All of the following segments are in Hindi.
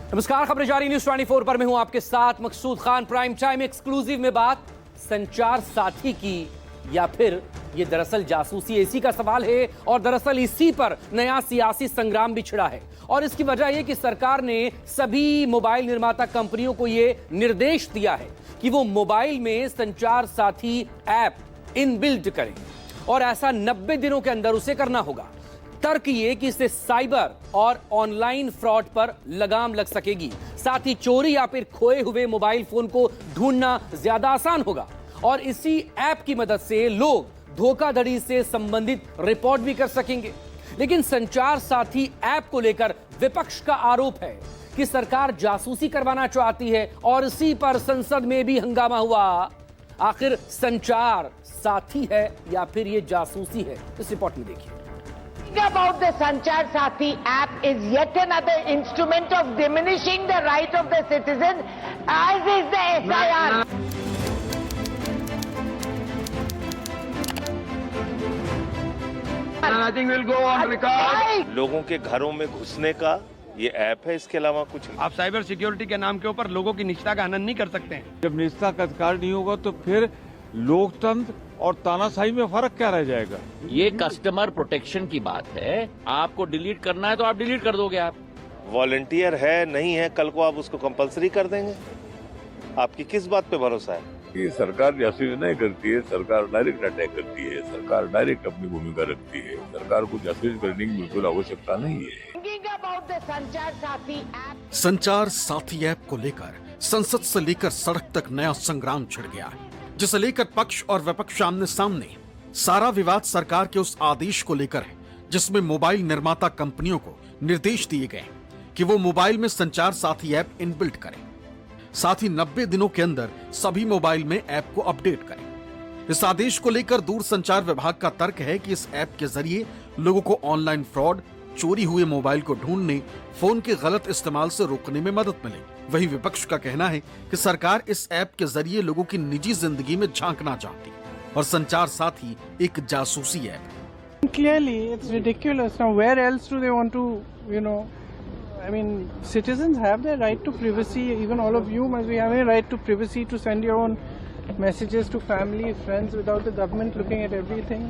नमस्कार, खबरें जारी न्यूज 24 पर मैं हूं आपके साथ मकसूद खान। प्राइम टाइम एक्सक्लूसिव में बात संचार साथी की या फिर ये दरअसल जासूसी, इसी का सवाल है। और दरअसल इसी पर नया सियासी संग्राम भी छिड़ा है और इसकी वजह यह कि सरकार ने सभी मोबाइल निर्माता कंपनियों को यह निर्देश दिया है कि वो मोबाइल में संचार साथी ऐप इनबिल्ट करें और ऐसा 90 दिनों के अंदर उसे करना होगा। तर्क ये कि इससे साइबर और ऑनलाइन फ्रॉड पर लगाम लग सकेगी, साथ ही चोरी या फिर खोए हुए मोबाइल फोन को ढूंढना ज्यादा आसान होगा और इसी ऐप की मदद से लोग धोखाधड़ी से संबंधित रिपोर्ट भी कर सकेंगे। लेकिन संचार साथी ऐप को लेकर विपक्ष का आरोप है कि सरकार जासूसी करवाना चाहती है और इसी पर संसद में भी हंगामा हुआ। आखिर संचार साथी है या फिर ये जासूसी है, इस रिपोर्ट में देखिए। About the Sanchar Sathi app is yet another instrument of diminishing the right of the citizen, as is the SIR. And I think we'll go on record. लोगों के घरों में घुसने का ये ऐप है, इसके अलावा कुछ नहीं। आप साइबर सिक्योरिटी के नाम के ऊपर लोगों की निजता का हनन नहीं कर सकते हैं। जब निजता का अधिकार नहीं होगा तो फिर लोकतंत्र और तानाशाही में फर्क क्या रह जाएगा? ये कस्टमर प्रोटेक्शन की बात है। आपको डिलीट करना है तो आप डिलीट कर दोगे। आप वॉलंटियर है नहीं है, कल को आप उसको कंपलसरी कर देंगे। आपकी किस बात पे भरोसा है? ये सरकार जासूसी नहीं करती है, सरकार डायरेक्ट अटैक करती है, सरकार डायरेक्ट अपनी भूमिका रखती है। सरकार को जासूसी करने की बिल्कुल आवश्यकता नहीं है। About the Sanchar Sathi app. संचार साथी ऐप को लेकर संसद से लेकर सड़क तक नया संग्राम छिड़ गया है, जिसे लेकर पक्ष और विपक्ष आमने सामने। सारा विवाद सरकार के उस आदेश को लेकर है जिसमें मोबाइल निर्माता कंपनियों को निर्देश दिए गए कि वो मोबाइल में संचार साथी ऐप इनबिल्ट करें, साथ ही 90 दिनों के अंदर सभी मोबाइल में ऐप को अपडेट करें। इस आदेश को लेकर दूरसंचार विभाग का तर्क है कि इस ऐप के जरिए लोगों को ऑनलाइन फ्रॉड, चोरी हुए मोबाइल को ढूंढने, फोन के गलत इस्तेमाल से रोकने में मदद मिलेगी। वहीं विपक्ष का कहना है कि सरकार इस ऐप के जरिए लोगों की निजी जिंदगी में झांकना चाहती है और संचार साथी एक जासूसी ऐप है। Clearly, it's ridiculous. Now, where else do they want to, I mean, citizens have their right to privacy. Even all of you must be having a right to privacy to send your own messages to family, friends, without the government looking at everything.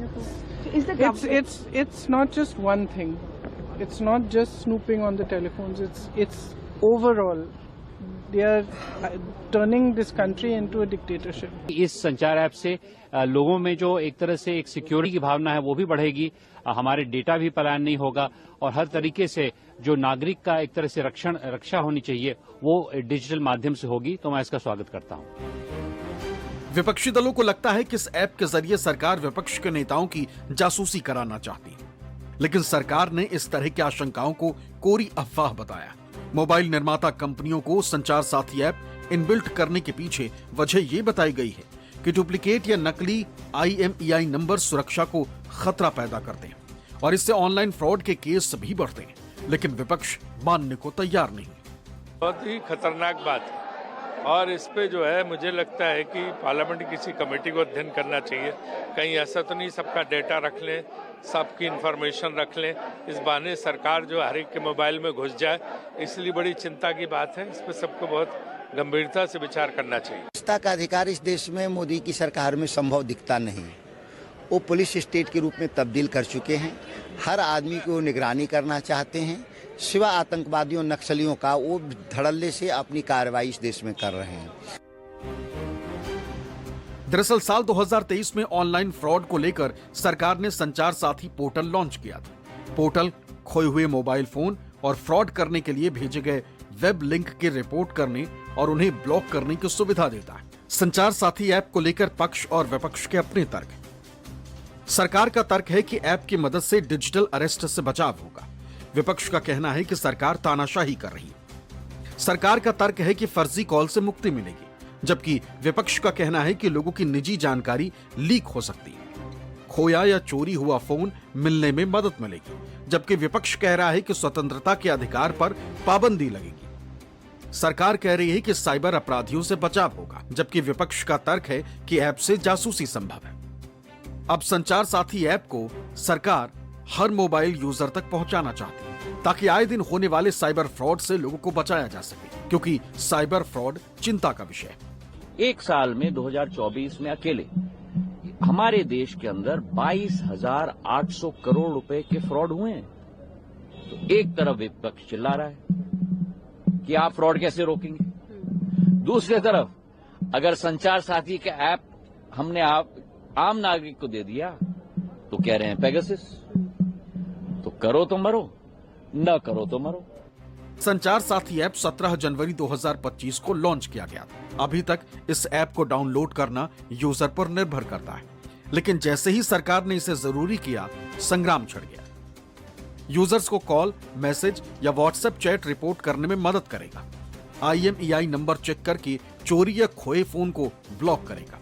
Is the government? It's not just one thing. It's not just snooping on the telephones. It's overall. They are turning this country into a dictatorship. इस संचार ऐप से लोगों में जो एक तरह से एक सिक्योरिटी की भावना है वो भी बढ़ेगी, हमारे डेटा भी पलायन नहीं होगा और हर तरीके से जो नागरिक का एक तरह से रक्षा होनी चाहिए वो डिजिटल माध्यम से होगी। तो मैं इसका स्वागत करता हूँ। विपक्षी दलों को लगता है कि इस ऐप के जरिए सरकार विपक्ष के नेताओं की जासूसी कराना चाहती है, लेकिन सरकार ने इस तरह की आशंकाओं को कोरी अफवाह बताया। मोबाइल निर्माता कंपनियों को संचार साथी ऐप इनबिल्ट करने के पीछे वजह ये बताई गई है कि डुप्लीकेट या नकली IMEI नंबर सुरक्षा को खतरा पैदा करते हैं और इससे ऑनलाइन फ्रॉड के केस भी बढ़ते हैं, लेकिन विपक्ष मानने को तैयार नहीं। बहुत ही खतरनाक बात है और इस पे जो है मुझे लगता है कि पार्लियामेंट की किसी कमेटी को अध्ययन करना चाहिए। कहीं ऐसा तो नहीं सबका डेटा रख लें, सबकी इंफॉर्मेशन रख लें, इस बहाने सरकार जो हर एक के मोबाइल में घुस जाए, इसलिए बड़ी चिंता की बात है। इस पर सबको बहुत गंभीरता से विचार करना चाहिए। निजता का अधिकार इस देश में मोदी की सरकार में संभव दिखता नहीं। वो पुलिस स्टेट के रूप में तब्दील कर चुके हैं। हर आदमी को निगरानी करना चाहते हैं। सिवा आतंकवादियों, नक्सलियों का वो धड़ल्ले से अपनी कार्रवाई इस देश में कर रहे हैं। दरअसल साल 2023 में ऑनलाइन फ्रॉड को लेकर सरकार ने संचार साथी पोर्टल लॉन्च किया था। पोर्टल खोए हुए मोबाइल फोन और फ्रॉड करने के लिए भेजे गए वेब लिंक की रिपोर्ट करने और उन्हें ब्लॉक करने की सुविधा देता है। संचार साथी ऐप को लेकर पक्ष और विपक्ष के अपने तर्क हैं। सरकार का तर्क है कि ऐप की मदद से डिजिटल अरेस्ट से बचाव होगा। विपक्ष का कहना है कि सरकार तानाशाही कर रही है। सरकार का तर्क है कि फर्जी कॉल से मुक्ति मिलेगी, जबकि विपक्ष का कहना है कि लोगों की निजी जानकारी लीक हो सकती है। खोया या चोरी हुआ फोन मिलने में मदद मिलेगी, जबकि विपक्ष कह रहा है कि स्वतंत्रता के अधिकार पर पाबंदी लगेगी। सरकार कह रही है कि साइबर अपराधियों से बचाव होगा, जबकि विपक्ष का तर्क है कि ऐप से जासूसी संभव है। अब संचार साथी ऐप को सरकार हर मोबाइल यूजर तक पहुंचाना चाहती है ताकि आए दिन होने वाले साइबर फ्रॉड से लोगों को बचाया जा सके, क्योंकि साइबर फ्रॉड चिंता का विषय है। एक साल में 2024 में अकेले हमारे देश के अंदर 22,800 करोड़ रुपए के फ्रॉड हुए हैं। तो एक तरफ विपक्ष चिल्ला रहा है कि आप फ्रॉड कैसे रोकेंगे, दूसरी तरफ अगर संचार साथी का ऐप हमने आम नागरिक को दे दिया तो कह रहे हैं पेगासस। तो करो तो मरो, न करो तो मरो। संचार साथी ऐप 17 जनवरी 2025 को लॉन्च किया गया था। अभी तक इस ऐप को डाउनलोड करना यूजर पर निर्भर करता है, लेकिन जैसे ही सरकार ने इसे जरूरी किया, संग्राम छिड़ गया। यूजर्स को कॉल, मैसेज या व्हाट्सएप चैट रिपोर्ट करने में मदद करेगा। IMEI नंबर चेक करके चोरी या खोए फोन को ब्लॉक करेगा।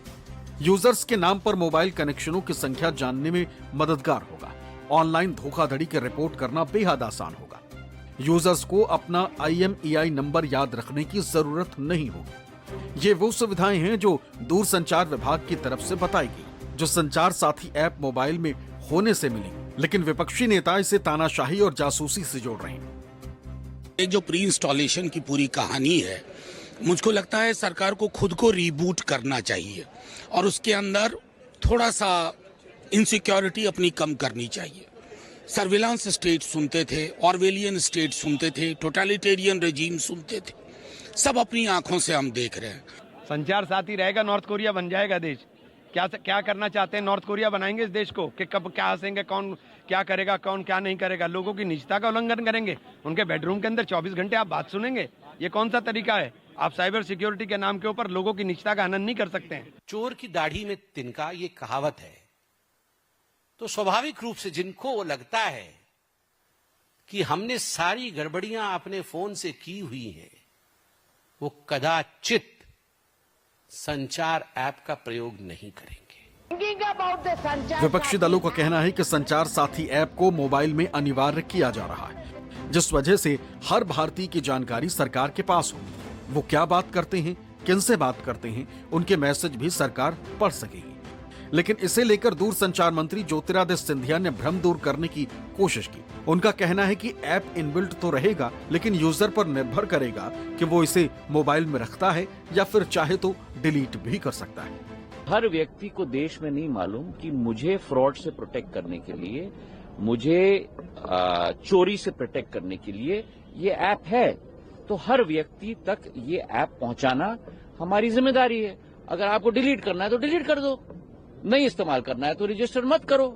यूजर्स के नाम पर मोबाइल कनेक्शनों की संख्या जानने में मददगार होगा। ऑनलाइन धोखाधड़ी की रिपोर्ट करना बेहद आसान होगा। यूजर्स को अपना IMEI नंबर याद रखने की जरूरत नहीं होगी। ये वो सुविधाएं हैं जो दूरसंचार विभाग की तरफ से बताई गई, जो संचार साथी ऐप मोबाइल में होने से मिलेंगी, लेकिन विपक्षी नेता इसे तानाशाही और जासूसी से जोड़ रहे हैं। एक जो प्री इंस्टॉलेशन की पूरी कहानी है, मुझको लगता है सरकार को खुद को रीबूट करना चाहिए और उसके अंदर थोड़ा सा इनसिक्योरिटी अपनी कम करनी चाहिए। सर्विलांस स्टेट सुनते थे, ऑरवेलियन स्टेट सुनते थे, टोटलिटेरियन रेजीम सुनते थे, सब अपनी आंखों से हम देख रहे हैं। संचार साथी रहेगा, नॉर्थ कोरिया बन जाएगा देश। क्या करना चाहते हैं? नॉर्थ कोरिया बनाएंगे इस देश को कि कब क्या हंसेंगे, कौन क्या करेगा, कौन क्या नहीं करेगा। लोगों की निजता का उल्लंघन करेंगे, उनके बेडरूम के अंदर 24 घंटे आप बात सुनेंगे। ये कौन सा तरीका है? आप साइबर सिक्योरिटी के नाम के ऊपर लोगों की निजता का हनन नहीं कर सकते हैं। चोर की दाढ़ी में तिनका, ये कहावत है। तो स्वाभाविक रूप से जिनको वो लगता है कि हमने सारी गड़बड़ियां अपने फोन से की हुई हैं, वो कदाचित संचार ऐप का प्रयोग नहीं करेंगे। विपक्षी दलों का कहना है कि संचार साथी ऐप को मोबाइल में अनिवार्य किया जा रहा है, जिस वजह से हर भारतीय की जानकारी सरकार के पास हो। वो क्या बात करते हैं, किनसे बात करते हैं, उनके मैसेज भी सरकार पढ़ सकेगी। लेकिन इसे लेकर दूरसंचार मंत्री ज्योतिरादित्य सिंधिया ने भ्रम दूर करने की कोशिश की। उनका कहना है कि ऐप इनबिल्ट तो रहेगा, लेकिन यूजर पर निर्भर करेगा कि वो इसे मोबाइल में रखता है या फिर चाहे तो डिलीट भी कर सकता है। हर व्यक्ति को देश में नहीं मालूम कि मुझे फ्रॉड से प्रोटेक्ट करने के लिए, मुझे चोरी से प्रोटेक्ट करने के लिए ये ऐप है। तो हर व्यक्ति तक ये ऐप पहुंचाना हमारी जिम्मेदारी है। अगर आपको डिलीट करना है तो डिलीट कर दो, नहीं इस्तेमाल करना है तो रजिस्टर मत करो।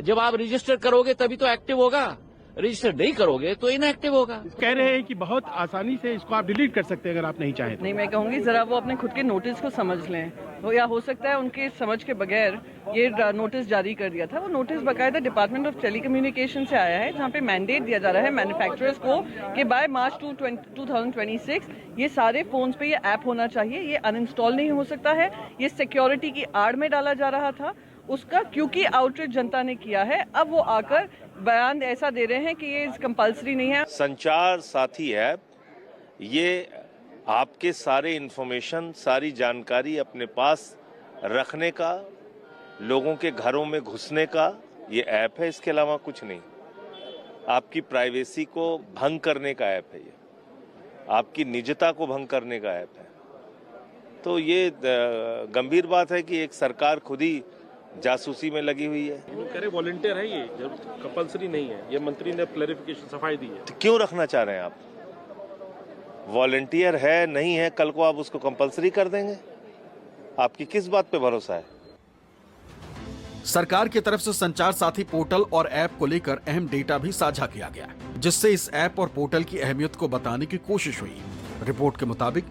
जब आप रजिस्टर करोगे तभी तो एक्टिव होगा, रजिस्टर नहीं करोगे तो इनएक्टिव होगा। कह रहे हैं कि बहुत आसानी से इसको आप डिलीट कर सकते हैं अगर आप नहीं चाहें। नहीं, मैं कहूँगी जरा वो अपने खुद के नोटिस को समझ लें। वो या हो सकता है उनके समझ के बगैर ये नोटिस जारी कर दिया था। वो नोटिस बाकायदा डिपार्टमेंट ऑफ टेलीकम्युनिकेशन से आया है, जहाँ पे मैंडेट दिया जा रहा है मैन्युफैक्चरर्स को कि बाय मार्च 2026 ये सारे फोन्स पे ये ऐप होना चाहिए। ये अनइंस्टॉल नहीं हो सकता है। ये सिक्योरिटी की आड़ में डाला जा रहा था उसका, क्योंकि आउटरीच जनता ने किया है। अब वो आकर बयान ऐसा दे रहे हैं कि ये कंपल्सरी नहीं है। संचार साथी ऐप ये आपके सारे इंफॉर्मेशन, सारी जानकारी अपने पास रखने का, लोगों के घरों में घुसने का ये ऐप है। इसके अलावा कुछ नहीं। आपकी प्राइवेसी को भंग करने का ऐप है ये, आपकी निजता को भंग करने का ऐप है। तो ये गंभीर बात है कि एक सरकार खुद ही जासूसी में लगी हुई है। वो कह रहे वॉलंटियर है, ये कंपल्सरी नहीं है। ये मंत्री ने क्लैरिफिकेशन सफाई दी है। तो क्यों रखना चाह रहे हैं आप? वॉलंटियर है नहीं है, कल को आप उसको कंपल्सरी कर देंगे? आपकी किस बात पे भरोसा है? सरकार की तरफ से संचार साथी पोर्टल और ऐप को लेकर अहम डेटा भी साझा किया गया, जिससे इस ऐप और पोर्टल की अहमियत को बताने की कोशिश हुई। रिपोर्ट के मुताबिक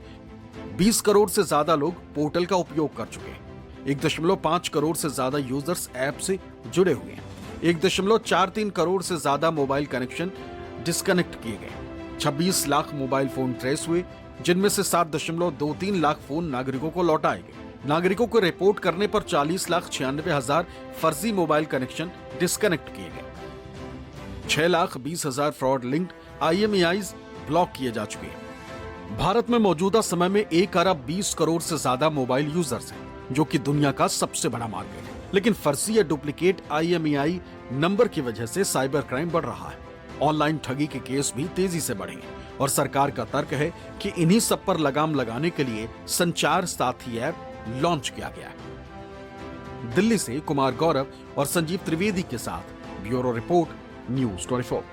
20 करोड़ से ज्यादा लोग पोर्टल का उपयोग कर चुके हैं। 1.5 करोड़ से ज्यादा यूजर्स ऐप से जुड़े हुए हैं। 1.43 करोड़ से ज्यादा मोबाइल कनेक्शन डिस्कनेक्ट किए गए। 26 लाख मोबाइल फोन ट्रेस हुए, जिनमें से 7.23 लाख फोन नागरिकों को लौटाए गए। नागरिकों को रिपोर्ट करने पर 40,96,000 फर्जी मोबाइल कनेक्शन डिस्कनेक्ट किए गए। 6,20,000 फ्रॉड लिंक्ड IMEIs ब्लॉक किए जा चुके हैं। भारत में मौजूदा समय में 1 अरब 20 करोड़ से ज्यादा मोबाइल यूजर्स हैं, जो कि दुनिया का सबसे बड़ा मार्केट है। लेकिन फर्जी या डुप्लीकेट IMEI नंबर की वजह से साइबर क्राइम बढ़ रहा है। ऑनलाइन ठगी के केस भी तेजी से बढ़े और सरकार का तर्क है कि इन्हीं सब पर लगाम लगाने के लिए संचार साथी ऐप लॉन्च किया गया है। दिल्ली से कुमार गौरव और संजीव त्रिवेदी के साथ ब्यूरो रिपोर्ट, न्यूज़ 24।